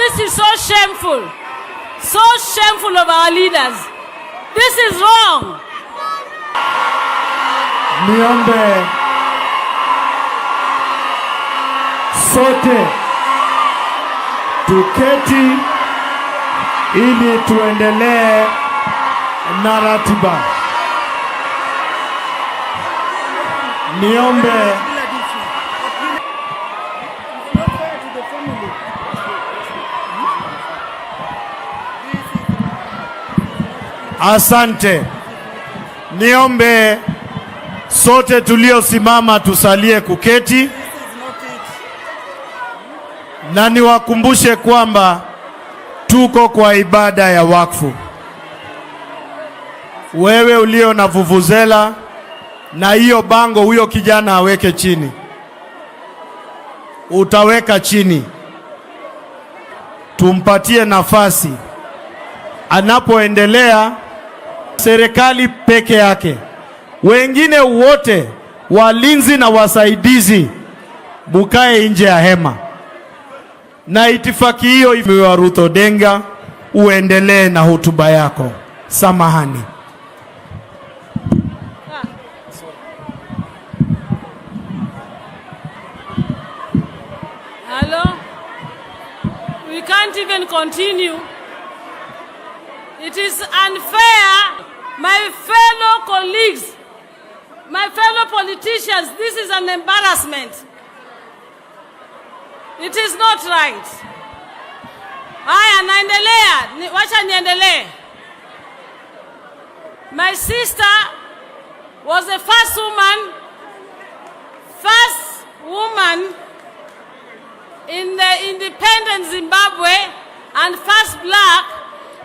This is so shameful. So shameful of our leaders. This is wrong. Niombe sote tuketi ili tuendelee na ratiba. Niombe asante. Niombe sote tuliosimama tusalie kuketi, na niwakumbushe kwamba tuko kwa ibada ya wakfu. Wewe ulio na vuvuzela na hiyo bango, huyo kijana aweke chini, utaweka chini. Tumpatie nafasi anapoendelea. Serikali peke yake, wengine wote walinzi na wasaidizi mukae nje ya hema. Na itifaki hiyo imewa Ruth Odinga, uendelee na hotuba yako. Samahani. Hello? We can't even continue. It is unfair, my fellow colleagues, my fellow politicians. This is an embarrassment. It is not right. Haya, naendelea. Wacha niendelee. My sister was the first woman in the independent Zimbabwe and first black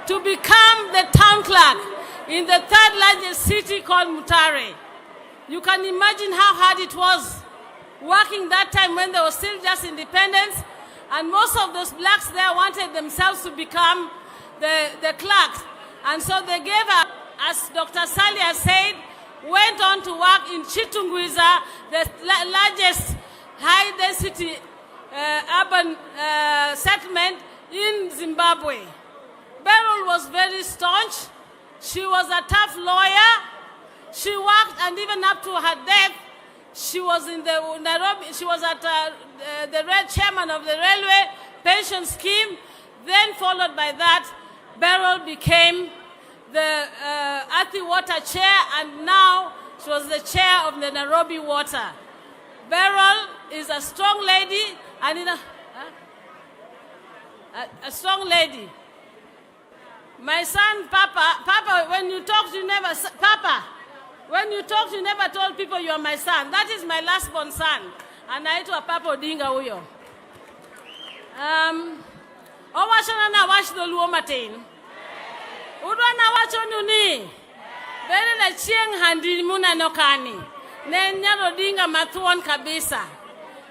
to become the town clerk in the third largest city called Mutare. You can imagine how hard it was working that time when there was still just independence, and most of those blacks there wanted themselves to become the clerks. And so they gave her, as Dr. Sally has said, went on to work in Chitungwiza, the largest high-density urban settlement in Zimbabwe. Berly was very staunch. She was a tough lawyer. She worked, and even up to her death, she was in the Nairobi. She was at the chairman of the railway pension scheme. Then, followed by that, Berly became the Athi Water chair, and now she was the chair of the Nairobi Water. Berly is a strong lady, and a strong lady. My son, Papa, when you talk, you never, Papa, when you talk, you never told people you are my son. That is my last born son. And I to a Papa Odinga uyo. Owachana na wash the luo matin. Udwa na wacho nuni. Bele la Achieng handi muna nokani. Nenya Odinga mathuon kabisa.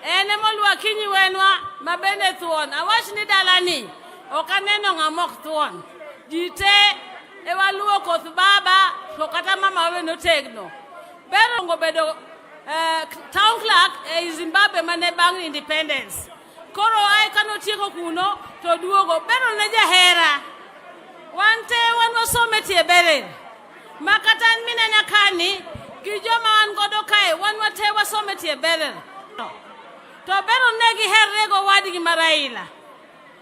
Ene molwa kinyi wenwa mabende thuon. Awach ni dalani. Okaneno ngamok thuon. Jite ewaluo koth baba to kata mama we no tegno. Berly ngo bedo town clerk e Zimbabwe mane bang independence. Koro ai kano tieko kuno to duogo. Berly ne jahera. Wante wanwa sometie Berly. Makatan mine nakani kijoma wan godo kae wanwa te wasometie Berly. To Berly negi herrego wadigi Raila.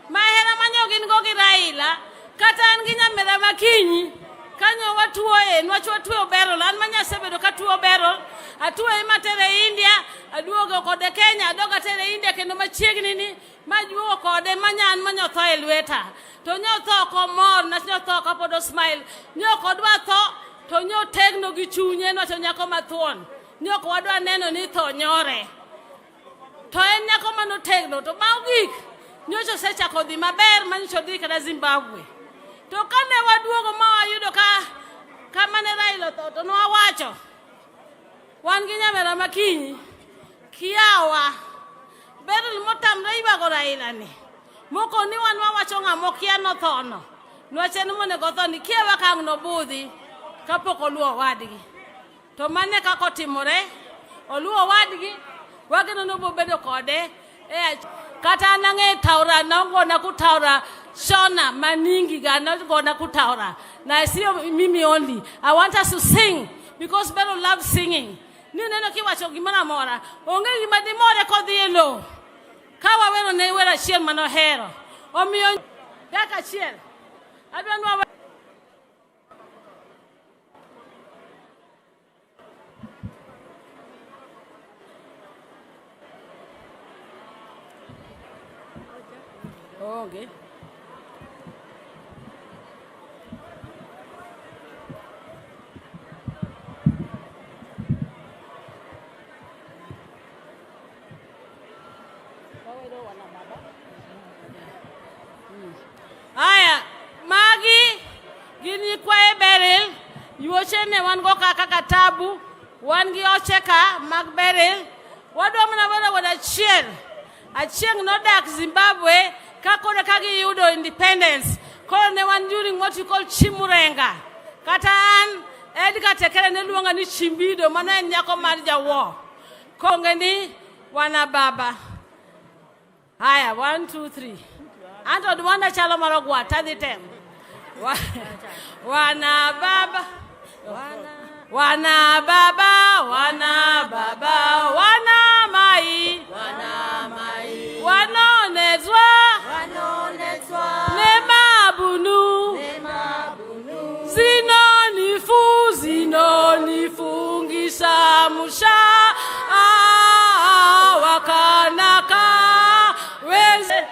Mahera manyogin gogi Raila. Kata anginya mera makinyi kanyo watuoe nwacho watuo Berly an manya sebedo katuo Berly atuo matere India aduogo kode Kenya adoga tere India kendo machiegni ni majuo kode manyan manyo tho elweta to nyo tho ko mor na nyo tho ko podo smile nyo kodwa tho to nyo tegno gi chunye no to nyako mathuon nyo ko wadwa neno ni tho nyore to en nyako mano tegno to bawgik nyocho secha kodhi maber manyo dhi kada Zimbabwe. To kane waduogo ma ayudo ka mane Raila to no awacho wan gi nyamera makinyi kiawa Berly motamre ibago Raila ni moko ni wan wawacho ng'amo kia no thono nwachen mone go thoni kiawa kang no budhi kapok oluo wadgi to mane kako timore oluo wadgi wageno no bobedo kode Kata nange taura na kutaura shona maningi ga na kutaura. Na sio mimi only. I want us to sing because Berly loves singing. Ni neno kiwacho gimana mora. Onge gimadi more kodhielo. Kawa wero ne wera Achieng manohero. Omiyo daka Achieng. Adwa okay. Aya, Magi, gini kwa Berly, yuochene wango kaka katabu, wangi ocheka mag Berly, wadwa mna wada Achieng. Achieng no dak Zimbabwe, kakore kagi yudo independence, kore ne wan during what you call Chimurenga. Kata an, Edgar tekele ne luonga ni Chimbido, mana nyako marja wo. Konge ni wana baba. Aya, 1, 2, 3. Anto duwana chalo marogwa, tadi tem. Wana baba. Wana baba, wana baba, wana mai. Wana mai. Wanonezwa. Nema bunu. Zinonifungisha musha. Wakanaka. Weze.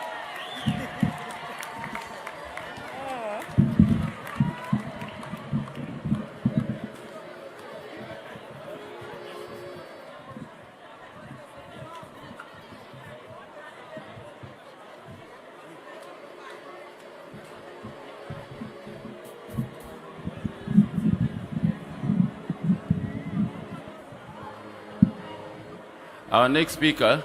Our next speaker,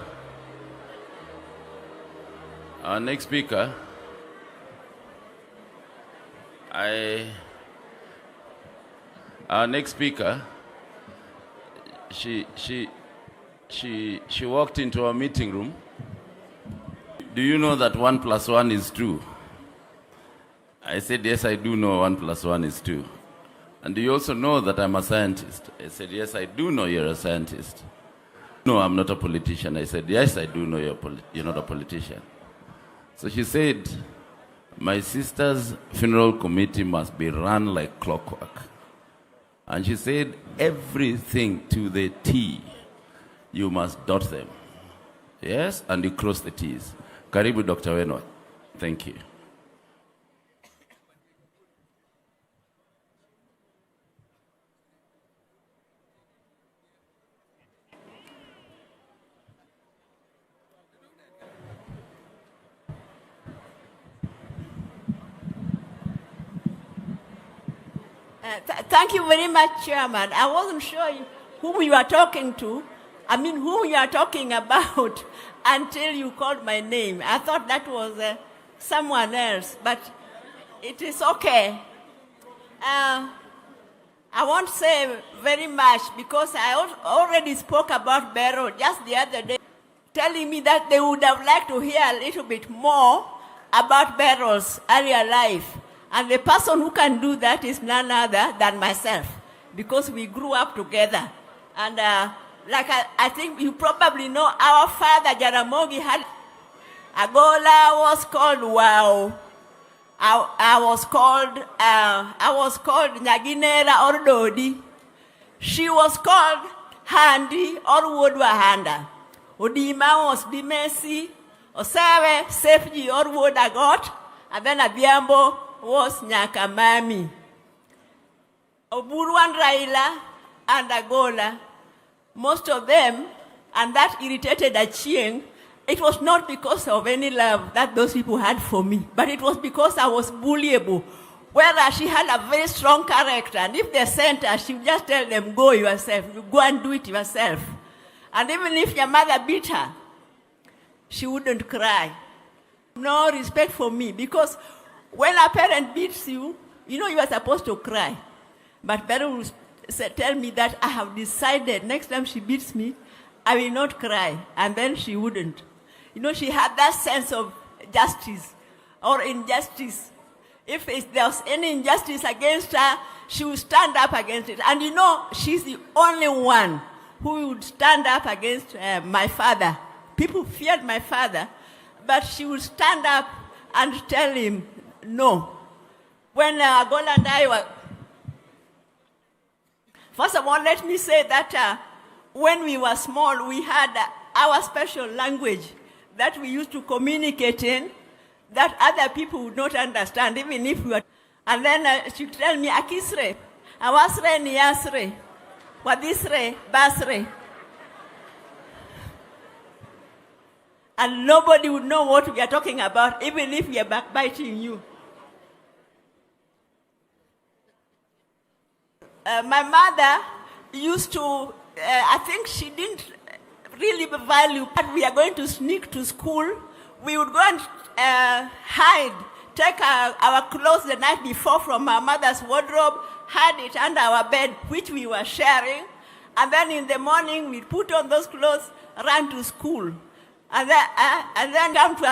she walked into our meeting room. Do you know that 1 + 1 is 2? I said, yes, I do know 1 + 1 is 2. And do you also know that I'm a scientist? I said, yes, I do know you're a scientist. No, I'm not a politician. I said, yes, I do know you're not a politician. So she said, my sister's funeral committee must be run like clockwork. And she said, everything to the T, you must dot them. Yes, and you cross the T's. Karibu, Dr. Weno. Thank you. Thank you very much, Chairman. I wasn't sure whom you are talking to, whom you are talking about until you called my name. I thought that was someone else, but it is okay. I won't say very much because I already spoke about Berly just the other day, telling me that they would have liked to hear a little bit more about Berly's earlier life. And the person who can do that is none other than myself, because we grew up together. And I think you probably know, our father Jaramogi had Agola was called Wow. I was called Nyaginera or Dodi. She was called Handi or Woodwahanda. Odima was Dimesi, Osawe, Sefji or Woodagot, and then Abiambo was Nyakamami. Oburuan Raila and Agola, most of them, and that irritated Achieng. It was not because of any love that those people had for me, but it was because I was bullyable. Whereas she had a very strong character, and if they sent her, she would just tell them, go yourself, you go and do it yourself. And even if your mother beat her, she wouldn't cry. No respect for me, because when a parent beats you, you know you are supposed to cry. But Berly will tell me that I have decided next time she beats me, I will not cry. And then she wouldn't. she had that sense of justice or injustice. If there was any injustice against her, she would stand up against it. And she's the only one who would stand up against my father. People feared my father, but she would stand up and tell him no. When Gola and I were... First of all, let me say that when we were small, we had our special language that we used to communicate in, that other people would not understand, even if we were... And then she would tell me, Akisre, Awasre, Niyasre, Wadisre, Basre. And nobody would know what we are talking about, even if we are backbiting you. My mother used to, I think she didn't really value, but we are going to sneak to school. We would go and hide, take our clothes the night before from our mother's wardrobe, hide it under our bed, which we were sharing. And then in the morning, we'd put on those clothes, run to school. And then come to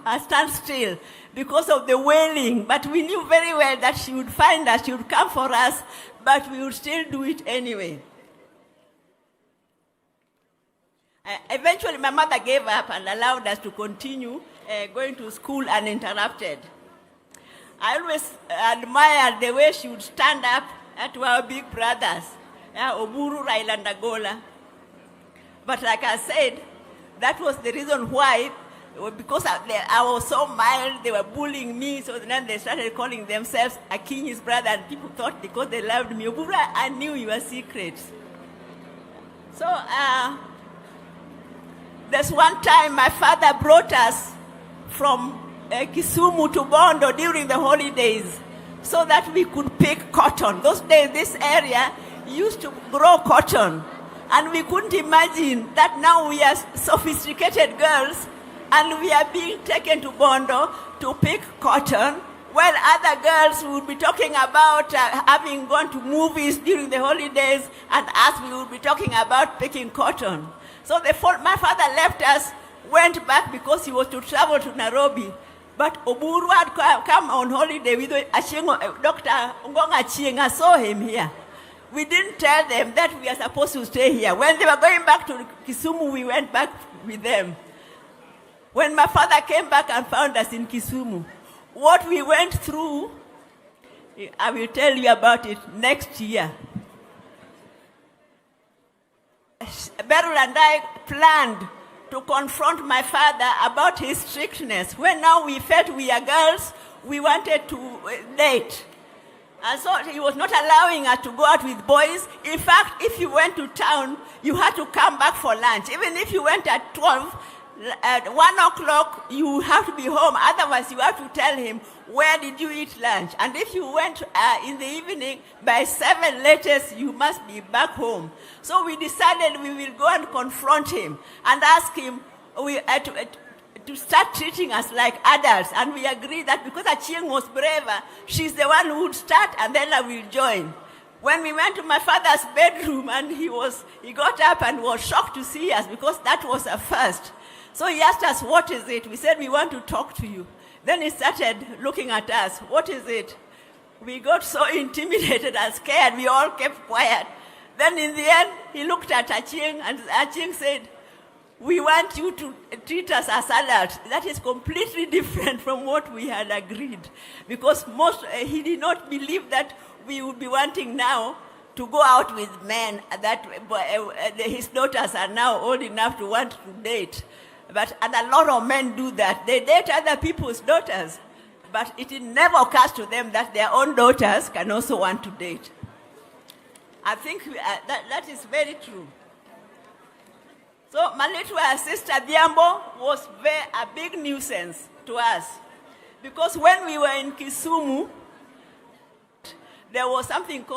a standstill because of the wailing. But we knew very well that she would find us, she would come for us, but we would still do it anyway. Eventually, my mother gave up and allowed us to continue going to school uninterrupted. I always admired the way she would stand up to our big brothers, Oburu, Raila'S, and Gola. But like I said, that was the reason why, because I was so mild, they were bullying me, so then they started calling themselves Achieng's brother, and people thought because they loved me, Oburu, I knew your secrets. So there's one time my father brought us from Kisumu to Bondo during the holidays so that we could pick cotton. Those days, this area used to grow cotton. And we couldn't imagine that now we are sophisticated girls and we are being taken to Bondo to pick cotton, while other girls would be talking about having gone to movies during the holidays, and us, we would be talking about picking cotton. So my father left us, went back because he was to travel to Nairobi. But Oburu had come on holiday with Achieng, Dr. Achieng. I saw him here. We didn't tell them that we are supposed to stay here. When they were going back to Kisumu, we went back with them. When my father came back and found us in Kisumu, what we went through, I will tell you about it next year. Berly and I planned to confront my father about his strictness. When now we felt we are girls, we wanted to date. And so he was not allowing us to go out with boys. In fact, if you went to town, you had to come back for lunch. Even if you went at 12, at 1 o'clock, you have to be home. Otherwise, you have to tell him, where did you eat lunch? And if you went in the evening, by 7 latest, you must be back home. So we decided we will go and confront him and ask him to start treating us like adults. And we agreed that because Achieng was braver, she's the one who would start and then I will join. When we went to my father's bedroom and he got up and was shocked to see us because that was a first. So he asked us, what is it? We said, we want to talk to you. Then he started looking at us. What is it? We got so intimidated and scared, we all kept quiet. Then in the end, he looked at Achieng and Achieng said, we want you to treat us as adults. That is completely different from what we had agreed. Because he did not believe that we would be wanting now to go out with men, that his daughters are now old enough to want to date. And a lot of men do that. They date other people's daughters. But it never occurs to them that their own daughters can also want to date. I think that is very true. So my little sister Diambo was a big nuisance to us. Because when we were in Kisumu, there was something called